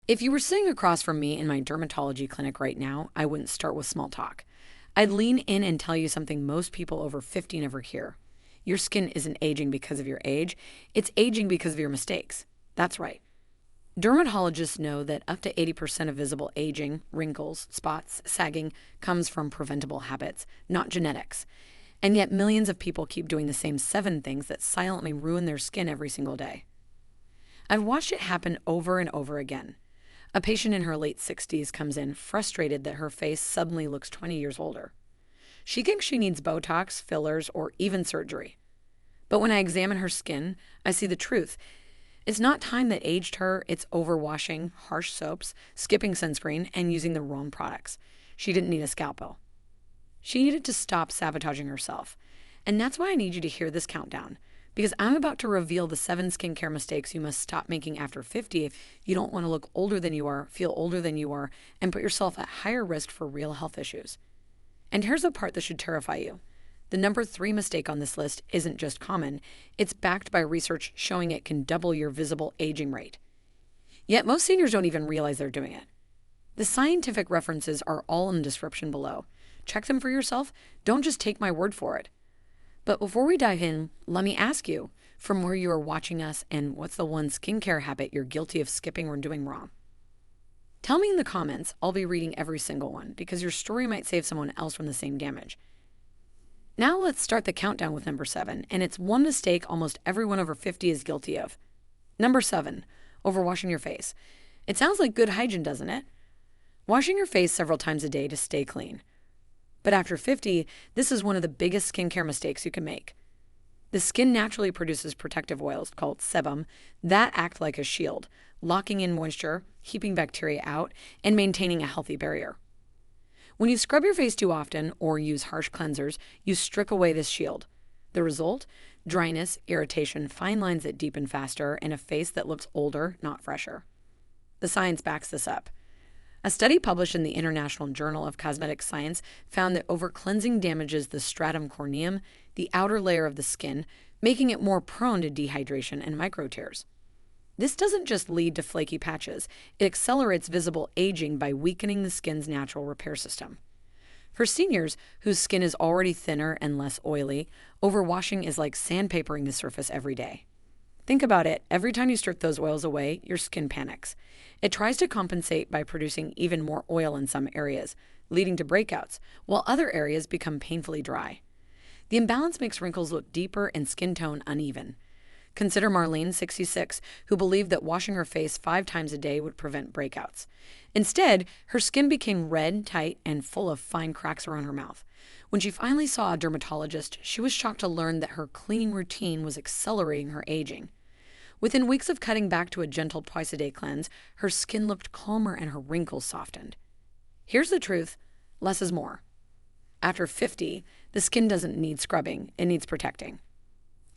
If you were sitting across from me in my dermatology clinic right now, I wouldn't start with small talk. I'd lean in and tell you something most people over 50 never hear. Your skin isn't aging because of your age, it's aging because of your mistakes. That's right. Dermatologists know that up to 80% of visible aging, wrinkles, spots, sagging, comes from preventable habits, not genetics. And yet, millions of people keep doing the same 7 things that silently ruin their skin every single day. I've watched it happen over and over again. A patient in her late 60s comes in frustrated that her face suddenly looks 20 years older. She thinks she needs Botox, fillers, or even surgery. But when I examine her skin, I see the truth. It's not time that aged her, it's overwashing, harsh soaps, skipping sunscreen, and using the wrong products. She didn't need a scalpel. She needed to stop sabotaging herself. And that's why I need you to hear this countdown, because I'm about to reveal the 7 skincare mistakes you must stop making after 50 if you don't want to look older than you are, feel older than you are, and put yourself at higher risk for real health issues. And here's the part that should terrify you. The number 3 mistake on this list isn't just common, it's backed by research showing it can double your visible aging rate. Yet most seniors don't even realize they're doing it. The scientific references are all in the description below. Check them for yourself, don't just take my word for it. But before we dive in, let me ask you, from where you are watching us and what's the one skincare habit you're guilty of skipping or doing wrong? Tell me in the comments, I'll be reading every single one because your story might save someone else from the same damage. Now let's start the countdown with number 7, and it's one mistake almost everyone over 50 is guilty of. Number 7, overwashing your face. It sounds like good hygiene, doesn't it? Washing your face several times a day to stay clean. But after 50, this is one of the biggest skincare mistakes you can make. The skin naturally produces protective oils called sebum that act like a shield, locking in moisture, keeping bacteria out, and maintaining a healthy barrier. When you scrub your face too often or use harsh cleansers, you strip away this shield. The result? Dryness, irritation, fine lines that deepen faster, and a face that looks older, not fresher. The science backs this up. A study published in the International Journal of Cosmetic Science found that over-cleansing damages the stratum corneum, the outer layer of the skin, making it more prone to dehydration and micro tears. This doesn't just lead to flaky patches, it accelerates visible aging by weakening the skin's natural repair system. For seniors whose skin is already thinner and less oily, overwashing is like sandpapering the surface every day. Think about it, every time you strip those oils away, your skin panics. It tries to compensate by producing even more oil in some areas, leading to breakouts, while other areas become painfully dry. The imbalance makes wrinkles look deeper and skin tone uneven. Consider Marlene, 66, who believed that washing her face 5 times a day would prevent breakouts. Instead, her skin became red, tight, and full of fine cracks around her mouth. When she finally saw a dermatologist, she was shocked to learn that her cleaning routine was accelerating her aging. Within weeks of cutting back to a gentle twice-a-day cleanse, her skin looked calmer and her wrinkles softened. Here's the truth, less is more. After 50, the skin doesn't need scrubbing, it needs protecting.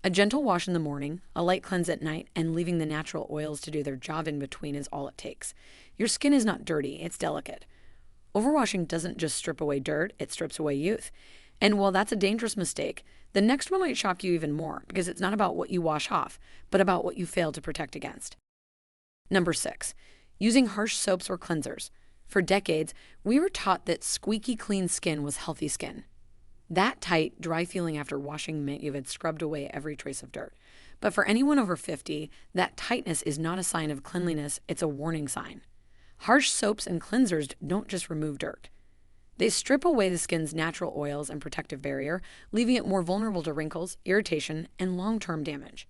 A gentle wash in the morning, a light cleanse at night, and leaving the natural oils to do their job in between is all it takes. Your skin is not dirty, it's delicate. Overwashing doesn't just strip away dirt, it strips away youth. And while that's a dangerous mistake, the next one might shock you even more because it's not about what you wash off, but about what you fail to protect against. Number 6, using harsh soaps or cleansers. For decades, we were taught that squeaky clean skin was healthy skin. That tight, dry feeling after washing meant you had scrubbed away every trace of dirt. But for anyone over 50, that tightness is not a sign of cleanliness, it's a warning sign. Harsh soaps and cleansers don't just remove dirt. They strip away the skin's natural oils and protective barrier, leaving it more vulnerable to wrinkles, irritation, and long-term damage.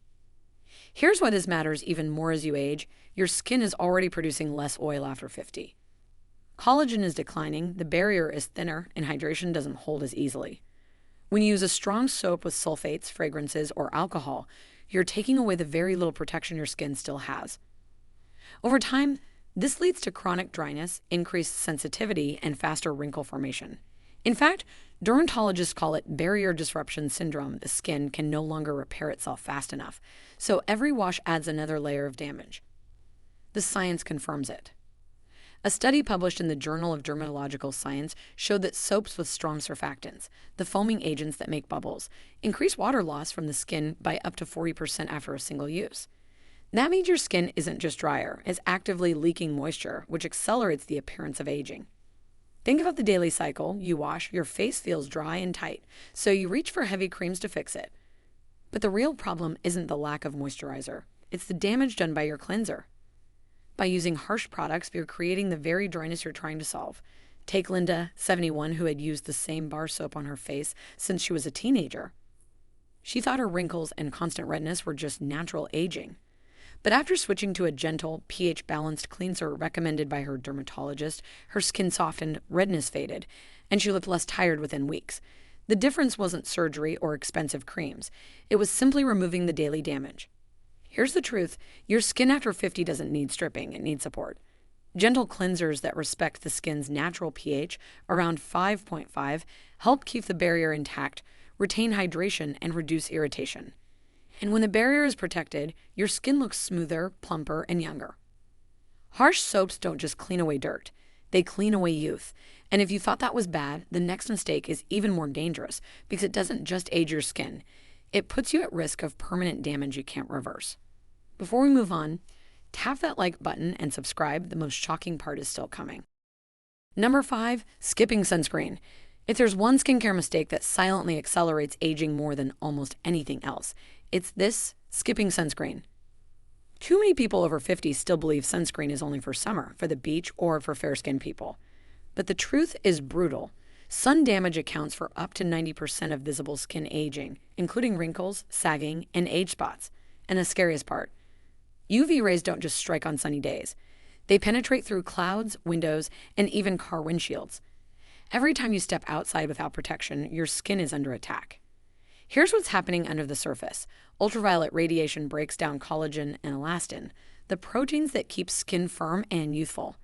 Here's why this matters even more as you age. Your skin is already producing less oil after 50. Collagen is declining, the barrier is thinner, and hydration doesn't hold as easily. When you use a strong soap with sulfates, fragrances, or alcohol, you're taking away the very little protection your skin still has. Over time, this leads to chronic dryness, increased sensitivity, and faster wrinkle formation. In fact, dermatologists call it barrier disruption syndrome. The skin can no longer repair itself fast enough, so every wash adds another layer of damage. The science confirms it. A study published in the Journal of Dermatological Science showed that soaps with strong surfactants, the foaming agents that make bubbles, increase water loss from the skin by up to 40% after a single use. That means your skin isn't just drier, it's actively leaking moisture, which accelerates the appearance of aging. Think about the daily cycle. You wash, your face feels dry and tight, so you reach for heavy creams to fix it. But the real problem isn't the lack of moisturizer, it's the damage done by your cleanser. By using harsh products, you're creating the very dryness you're trying to solve. Take Linda, 71, who had used the same bar soap on her face since she was a teenager. She thought her wrinkles and constant redness were just natural aging. But after switching to a gentle, pH-balanced cleanser recommended by her dermatologist, her skin softened, redness faded, and she looked less tired within weeks. The difference wasn't surgery or expensive creams. It was simply removing the daily damage. Here's the truth. Your skin after 50 doesn't need stripping, it needs support. Gentle cleansers that respect the skin's natural pH, around 5.5, help keep the barrier intact, retain hydration, and reduce irritation. And when the barrier is protected, your skin looks smoother, plumper, and younger. Harsh soaps don't just clean away dirt, they clean away youth. And if you thought that was bad, the next mistake is even more dangerous because it doesn't just age your skin. It puts you at risk of permanent damage you can't reverse. Before we move on, tap that like button and subscribe. The most shocking part is still coming. Number 5, skipping sunscreen. If there's one skincare mistake that silently accelerates aging more than almost anything else, it's this: skipping sunscreen. Too many people over 50 still believe sunscreen is only for summer, for the beach, or for fair-skinned people. But the truth is brutal. Sun damage accounts for up to 90% of visible skin aging, including wrinkles, sagging, and age spots. And the scariest part, UV rays don't just strike on sunny days. They penetrate through clouds, windows, and even car windshields. Every time you step outside without protection, your skin is under attack. Here's what's happening under the surface. Ultraviolet radiation breaks down collagen and elastin, the proteins that keep skin firm and youthful.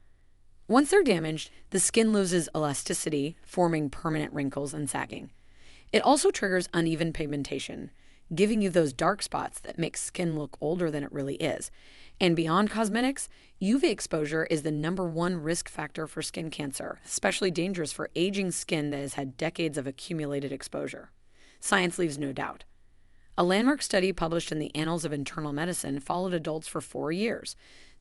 Once they're damaged, the skin loses elasticity, forming permanent wrinkles and sagging. It also triggers uneven pigmentation, giving you those dark spots that make skin look older than it really is. And beyond cosmetics, UV exposure is the #1 risk factor for skin cancer, especially dangerous for aging skin that has had decades of accumulated exposure. Science leaves no doubt. A landmark study published in the Annals of Internal Medicine followed adults for 4 years.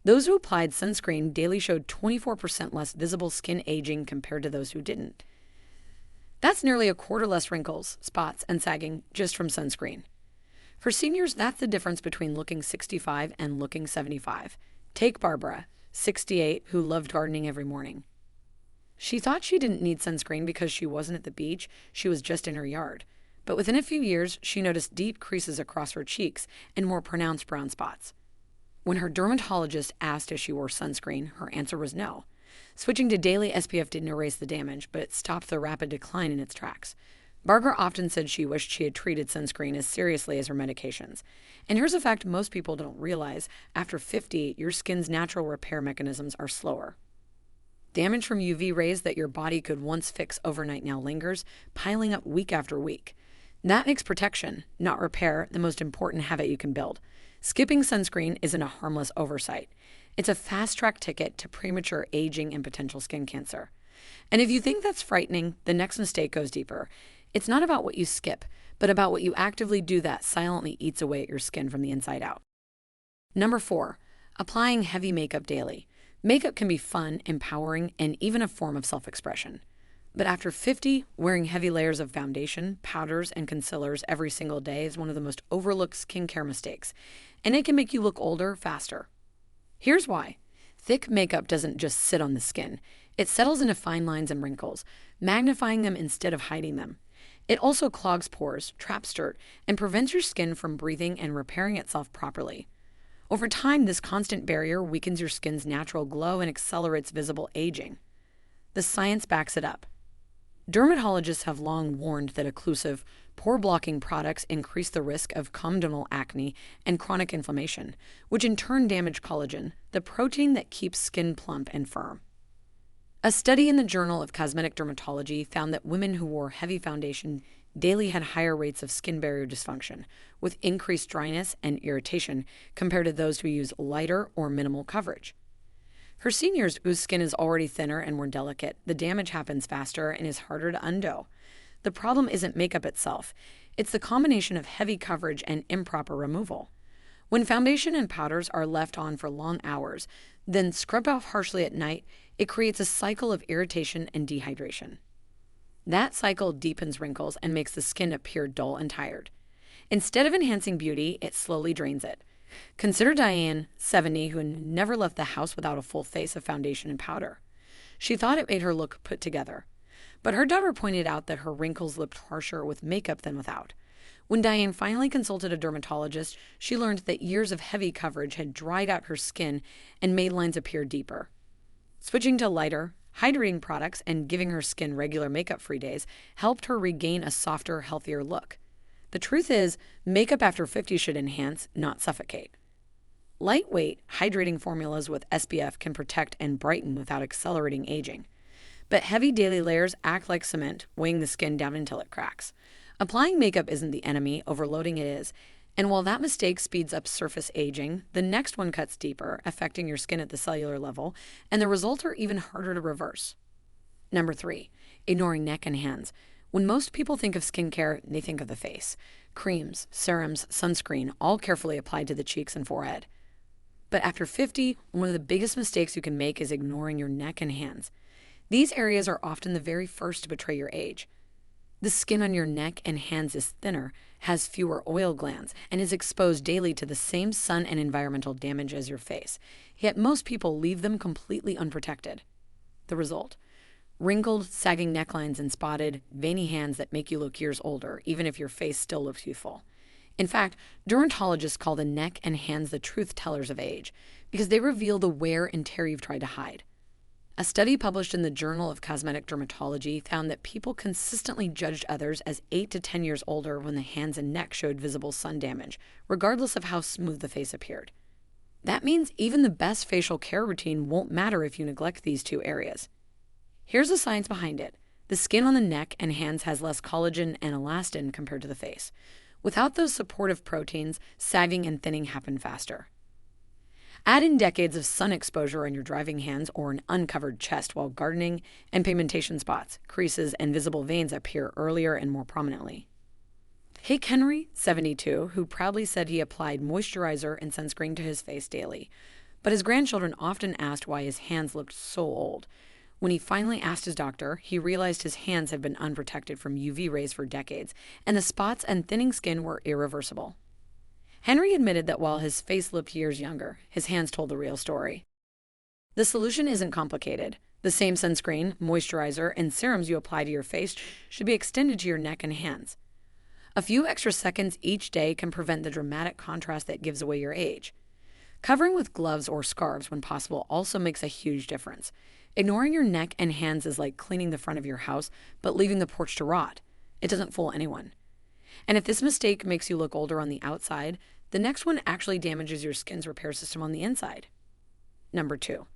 Those who applied sunscreen daily showed 24% less visible skin aging compared to those who didn't. That's nearly a quarter less wrinkles, spots, and sagging just from sunscreen. For seniors, that's the difference between looking 65 and looking 75. Take Barbara, 68, who loved gardening every morning. She thought she didn't need sunscreen because she wasn't at the beach, she was just in her yard. But within a few years, she noticed deep creases across her cheeks and more pronounced brown spots. When her dermatologist asked if she wore sunscreen, her answer was no. Switching to daily SPF didn't erase the damage, but it stopped the rapid decline in its tracks. Barbara often said she wished she had treated sunscreen as seriously as her medications. And here's a fact most people don't realize. After 50, your skin's natural repair mechanisms are slower. Damage from UV rays that your body could once fix overnight now lingers, piling up week after week. That makes protection, not repair, the most important habit you can build. Skipping sunscreen isn't a harmless oversight. It's a fast-track ticket to premature aging and potential skin cancer. And if you think that's frightening, the next mistake goes deeper. It's not about what you skip, but about what you actively do that silently eats away at your skin from the inside out. Number 4, applying heavy makeup daily. Makeup can be fun, empowering, and even a form of self-expression. But after 50, wearing heavy layers of foundation, powders, and concealers every single day is one of the most overlooked skincare mistakes, and it can make you look older faster. Here's why. Thick makeup doesn't just sit on the skin. It settles into fine lines and wrinkles, magnifying them instead of hiding them. It also clogs pores, traps dirt, and prevents your skin from breathing and repairing itself properly. Over time, this constant barrier weakens your skin's natural glow and accelerates visible aging. The science backs it up. Dermatologists have long warned that occlusive, pore-blocking products increase the risk of comedonal acne and chronic inflammation, which in turn damage collagen, the protein that keeps skin plump and firm. A study in the Journal of Cosmetic Dermatology found that women who wore heavy foundation daily had higher rates of skin barrier dysfunction, with increased dryness and irritation compared to those who use lighter or minimal coverage. For seniors whose skin is already thinner and more delicate, the damage happens faster and is harder to undo. The problem isn't makeup itself. It's the combination of heavy coverage and improper removal. When foundation and powders are left on for long hours, then scrubbed off harshly at night, it creates a cycle of irritation and dehydration. That cycle deepens wrinkles and makes the skin appear dull and tired. Instead of enhancing beauty, it slowly drains it. Consider Diane, 70, who never left the house without a full face of foundation and powder. She thought it made her look put together. But her daughter pointed out that her wrinkles looked harsher with makeup than without. When Diane finally consulted a dermatologist, she learned that years of heavy coverage had dried out her skin and made lines appear deeper. Switching to lighter, hydrating products and giving her skin regular makeup-free days helped her regain a softer, healthier look. The truth is, makeup after 50 should enhance, not suffocate. Lightweight, hydrating formulas with SPF can protect and brighten without accelerating aging. But heavy daily layers act like cement, weighing the skin down until it cracks. Applying makeup isn't the enemy, overloading it is. And while that mistake speeds up surface aging, the next one cuts deeper, affecting your skin at the cellular level, and the results are even harder to reverse. Number 3, ignoring neck and hands. When most people think of skincare, they think of the face. Creams, serums, sunscreen, all carefully applied to the cheeks and forehead. But after 50, one of the biggest mistakes you can make is ignoring your neck and hands. These areas are often the very first to betray your age. The skin on your neck and hands is thinner, has fewer oil glands, and is exposed daily to the same sun and environmental damage as your face. Yet most people leave them completely unprotected. The result? Wrinkled, sagging necklines and spotted, veiny hands that make you look years older, even if your face still looks youthful. In fact, dermatologists call the neck and hands the truth tellers of age, because they reveal the wear and tear you've tried to hide. A study published in the Journal of Cosmetic Dermatology found that people consistently judged others as 8 to 10 years older when the hands and neck showed visible sun damage, regardless of how smooth the face appeared. That means even the best facial care routine won't matter if you neglect these two areas. Here's the science behind it. The skin on the neck and hands has less collagen and elastin compared to the face. Without those supportive proteins, sagging and thinning happen faster. Add in decades of sun exposure on your driving hands or an uncovered chest while gardening, and pigmentation spots, creases, and visible veins appear earlier and more prominently. Hake Henry, 72, who proudly said he applied moisturizer and sunscreen to his face daily, but his grandchildren often asked why his hands looked so old. When he finally asked his doctor, he realized his hands had been unprotected from UV rays for decades, and the spots and thinning skin were irreversible. Henry admitted that while his face looked years younger, his hands told the real story. The solution isn't complicated. The same sunscreen, moisturizer, and serums you apply to your face should be extended to your neck and hands. A few extra seconds each day can prevent the dramatic contrast that gives away your age. Covering with gloves or scarves when possible also makes a huge difference. Ignoring your neck and hands is like cleaning the front of your house, but leaving the porch to rot. It doesn't fool anyone. And if this mistake makes you look older on the outside, the next one actually damages your skin's repair system on the inside. Number 2,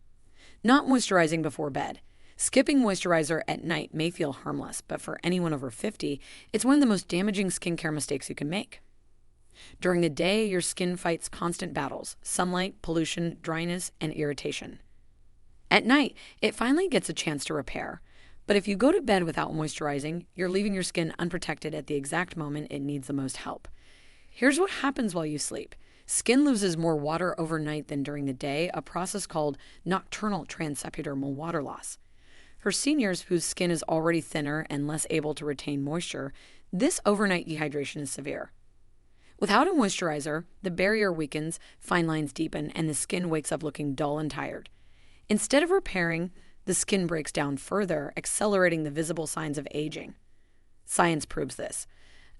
not moisturizing before bed. Skipping moisturizer at night may feel harmless, but for anyone over 50, it's one of the most damaging skincare mistakes you can make. During the day, your skin fights constant battles: sunlight, pollution, dryness, and irritation. At night, it finally gets a chance to repair. But if you go to bed without moisturizing, you're leaving your skin unprotected at the exact moment it needs the most help. Here's what happens while you sleep. Skin loses more water overnight than during the day, a process called nocturnal transepidermal water loss. For seniors whose skin is already thinner and less able to retain moisture, this overnight dehydration is severe. Without a moisturizer, the barrier weakens, fine lines deepen, and the skin wakes up looking dull and tired. Instead of repairing, the skin breaks down further, accelerating the visible signs of aging. Science proves this.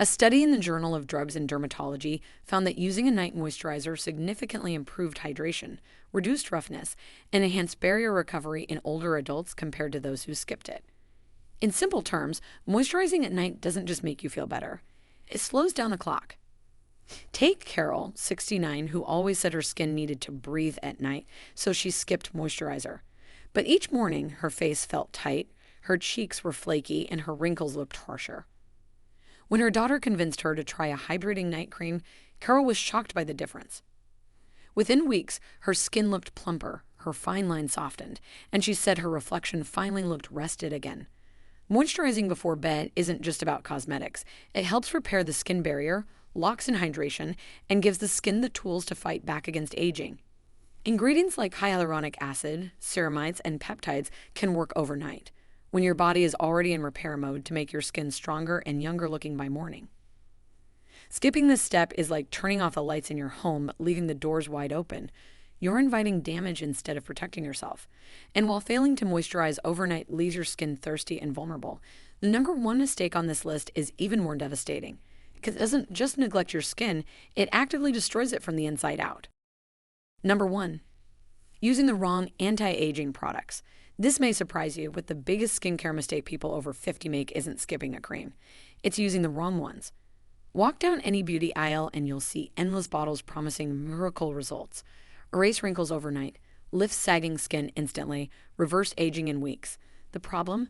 A study in the Journal of Drugs and Dermatology found that using a night moisturizer significantly improved hydration, reduced roughness, and enhanced barrier recovery in older adults compared to those who skipped it. In simple terms, moisturizing at night doesn't just make you feel better. It slows down the clock. Take Carol, 69, who always said her skin needed to breathe at night, so she skipped moisturizer. But each morning, her face felt tight, her cheeks were flaky, and her wrinkles looked harsher. When her daughter convinced her to try a hydrating night cream, Carol was shocked by the difference. Within weeks, her skin looked plumper, her fine lines softened, and she said her reflection finally looked rested again. Moisturizing before bed isn't just about cosmetics. It helps repair the skin barrier, locks in hydration, and gives the skin the tools to fight back against aging. Ingredients like hyaluronic acid, ceramides, and peptides can work overnight, when your body is already in repair mode, to make your skin stronger and younger looking by morning. Skipping this step is like turning off the lights in your home but leaving the doors wide open. You're inviting damage instead of protecting yourself. And while failing to moisturize overnight leaves your skin thirsty and vulnerable, the number one mistake on this list is even more devastating, because it doesn't just neglect your skin, it actively destroys it from the inside out. Number 1. Using the wrong anti-aging products. This may surprise you, but the biggest skincare mistake people over 50 make isn't skipping a cream. It's using the wrong ones. Walk down any beauty aisle and you'll see endless bottles promising miracle results. Erase wrinkles overnight, lift sagging skin instantly, reverse aging in weeks. The problem?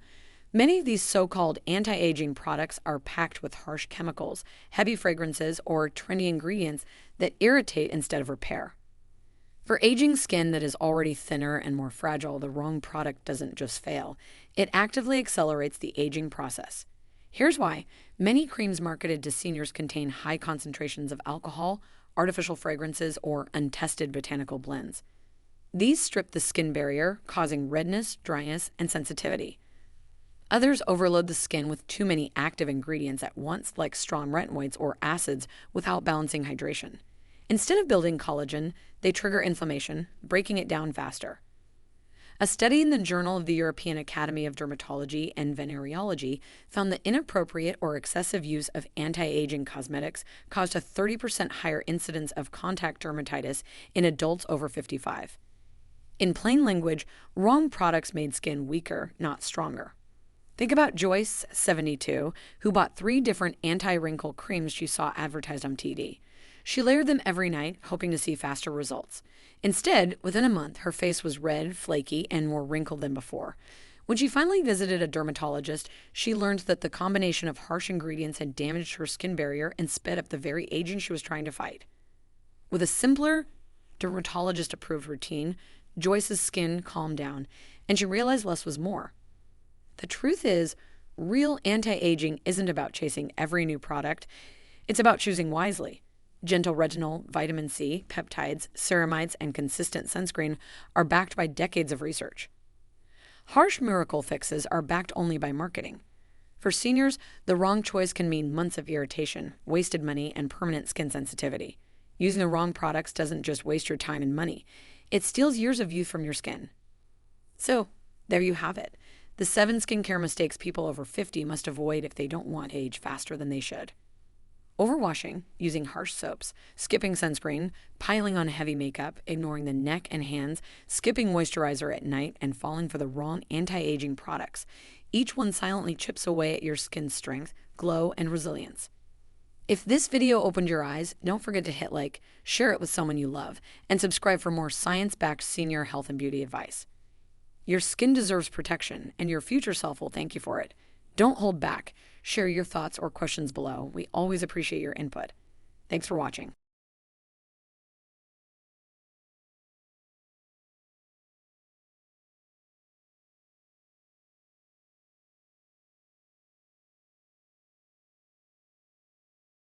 Many of these so-called anti-aging products are packed with harsh chemicals, heavy fragrances, or trendy ingredients that irritate instead of repair. For aging skin that is already thinner and more fragile, the wrong product doesn't just fail. It actively accelerates the aging process. Here's why. Many creams marketed to seniors contain high concentrations of alcohol, artificial fragrances, or untested botanical blends. These strip the skin barrier, causing redness, dryness, and sensitivity. Others overload the skin with too many active ingredients at once, like strong retinoids or acids, without balancing hydration. Instead of building collagen, they trigger inflammation, breaking it down faster. A study in the Journal of the European Academy of Dermatology and Venereology found that inappropriate or excessive use of anti-aging cosmetics caused a 30% higher incidence of contact dermatitis in adults over 55. In plain language, wrong products made skin weaker, not stronger. Think about Joyce, 72, who bought 3 different anti-wrinkle creams she saw advertised on TV. She layered them every night, hoping to see faster results. Instead, within a month, her face was red, flaky, and more wrinkled than before. When she finally visited a dermatologist, she learned that the combination of harsh ingredients had damaged her skin barrier and sped up the very aging she was trying to fight. With a simpler, dermatologist-approved routine, Joyce's skin calmed down, and she realized less was more. The truth is, real anti-aging isn't about chasing every new product. It's about choosing wisely. Gentle retinol, vitamin C, peptides, ceramides, and consistent sunscreen are backed by decades of research. Harsh miracle fixes are backed only by marketing. For seniors, the wrong choice can mean months of irritation, wasted money, and permanent skin sensitivity. Using the wrong products doesn't just waste your time and money. It steals years of youth from your skin. So, there you have it. The 7 skincare mistakes people over 50 must avoid if they don't want to age faster than they should. Overwashing, using harsh soaps, skipping sunscreen, piling on heavy makeup, ignoring the neck and hands, skipping moisturizer at night, and falling for the wrong anti-aging products. Each one silently chips away at your skin's strength, glow, and resilience. If this video opened your eyes, don't forget to hit like, share it with someone you love, and subscribe for more science-backed senior health and beauty advice. Your skin deserves protection, and your future self will thank you for it. Don't hold back. Share your thoughts or questions below. We always appreciate your input. Thanks for watching.